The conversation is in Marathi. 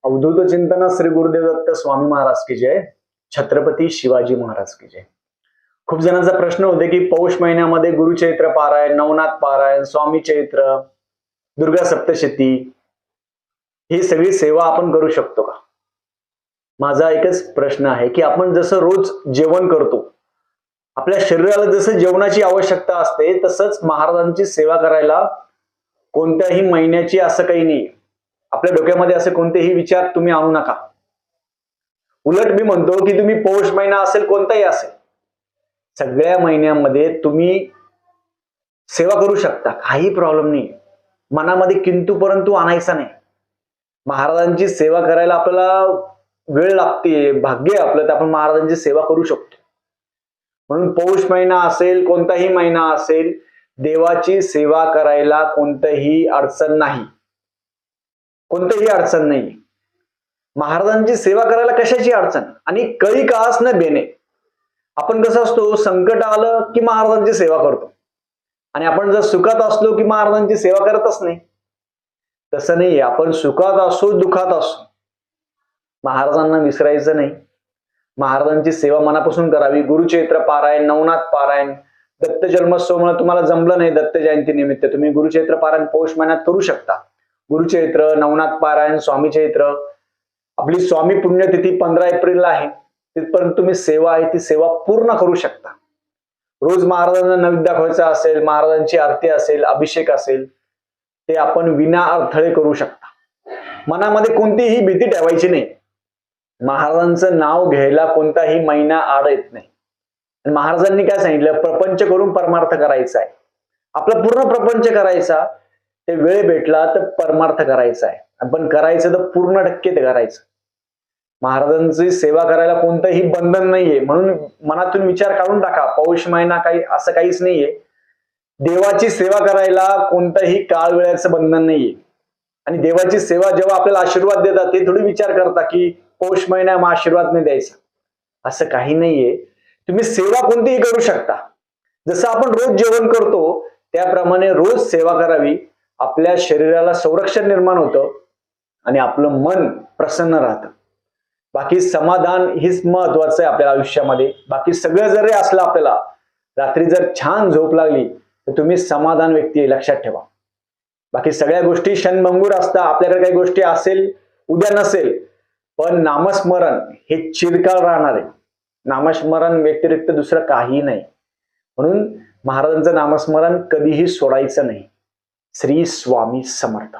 अवधूत चिंतन श्री गुरुदेव दत्त स्वामी महाराज की जय. छत्रपती शिवाजी महाराज की जय. खूप जणांचा प्रश्न होते की पौष महिन्यामध्ये गुरुचैत्र पारायण, नवनाथ पारायण, स्वामी चैत्र, दुर्गा सप्तशती ही सगळी सेवा आपण करू शकतो का? माझा एकच प्रश्न आहे की आपण जसं रोज जेवण करतो, आपल्या शरीराला जसं जेवणाची आवश्यकता असते तसंच महाराजांची सेवा करायला कोणत्याही महिन्याची असं काही नाही. आपल्या डोक्यामध्ये असे कोणतेही विचार तुम्ही आणू नका. उलट मी म्हणतो की तुम्ही पौष महिना असेल कोणताही असेल, सगळ्या महिन्यामध्ये तुम्ही सेवा करू शकता, काही प्रॉब्लेम नाही. मनामध्ये किंतु परंतु आणायचा नाही. महाराजांची सेवा करायला आपल्याला वेळ लागते, भाग्य आहे आपलं तर आपण महाराजांची सेवा करू शकतो. म्हणून पौष महिना असेल कोणताही महिना असेल, देवाची सेवा करायला कोणतीही अडचण नाही, कोणतीही अडचण नाही. महाराजांची सेवा करायला कशाची अडचण? आणि कळी काळास न बेने. आपण कसं असतो, संकट आलं की महाराजांची सेवा करतो आणि आपण जर सुखात असलो की महाराजांची सेवा करतच नाही. तसं नाही. आपण सुखात असो दुखात असो, महाराजांना विसरायचं नाही. महाराजांची सेवा मनापासून करावी. गुरुचैत्र पारायण, नवनाथ पारायण, दत्त जन्मोत्सव मला तुम्हाला जमलं नाही दत्त जयंती निमित्त, तुम्ही गुरुचैत्र पारायण पौष महिन्यात करू शकता. गुरुचैत्र, नवनाथ पारायण, स्वामी चैत्र. आपली स्वामी पुण्यतिथी 15 एप्रिलला आहे, तिथपर्यंत तुम्ही सेवा आहे ती सेवा पूर्ण करू शकता. रोज महाराजांना नैवेद्य दाखवायचा असेल, महाराजांची आरती असेल, अभिषेक असेल, ते आपण विना अडथळे करू शकता. मनामध्ये कोणतीही भीती ठेवायची नाही. महाराजांचं नाव घ्यायला कोणताही महिना आड येत नाही. महाराजांनी काय सांगितलं? प्रपंच करून परमार्थ करायचा आहे. आपला पूर्ण प्रपंच करायचा, ते वेळ भेटला तर परमार्थ करायचा आहे. आपण करायचं तर पूर्ण टक्के ते करायचं. महाराजांची सेवा करायला कोणतंही बंधन नाहीये. म्हणून मनातून विचार काढून टाका, पौष महिना काही असं काहीच नाहीये. देवाची सेवा करायला कोणतंही काळ वेळाचं बंधन नाहीये. आणि देवाची सेवा जेव्हा आपल्याला आशीर्वाद देतात, ते थोडी विचार करता की पौष महिना मग आशीर्वाद नाही द्यायचा, असं काही नाहीये. तुम्ही सेवा कोणतीही करू शकता. जसं आपण रोज जेवण करतो त्याप्रमाणे रोज सेवा करावी. आपल्या शरीराला संरक्षण निर्माण होतं आणि आपलं मन प्रसन्न राहतं. बाकी समाधान हीच महत्वाचं आहे आपल्या आयुष्यामध्ये. बाकी सगळं जरी असलं, आपल्याला रात्री जर छान झोप लागली तर तुम्ही समाधान व्यक्ती आहे, लक्षात ठेवा. बाकी सगळ्या गोष्टी क्षणभंगूर असतात. आपल्याकडे काही गोष्टी असेल, उद्या नसेल, पण नामस्मरण हे चिरकाल राहणार आहे. नामस्मरण व्यतिरिक्त दुसरं काही नाही. म्हणून महाराजांचं नामस्मरण कधीही सोडायचं नाही. श्री स्वामी समर्थ.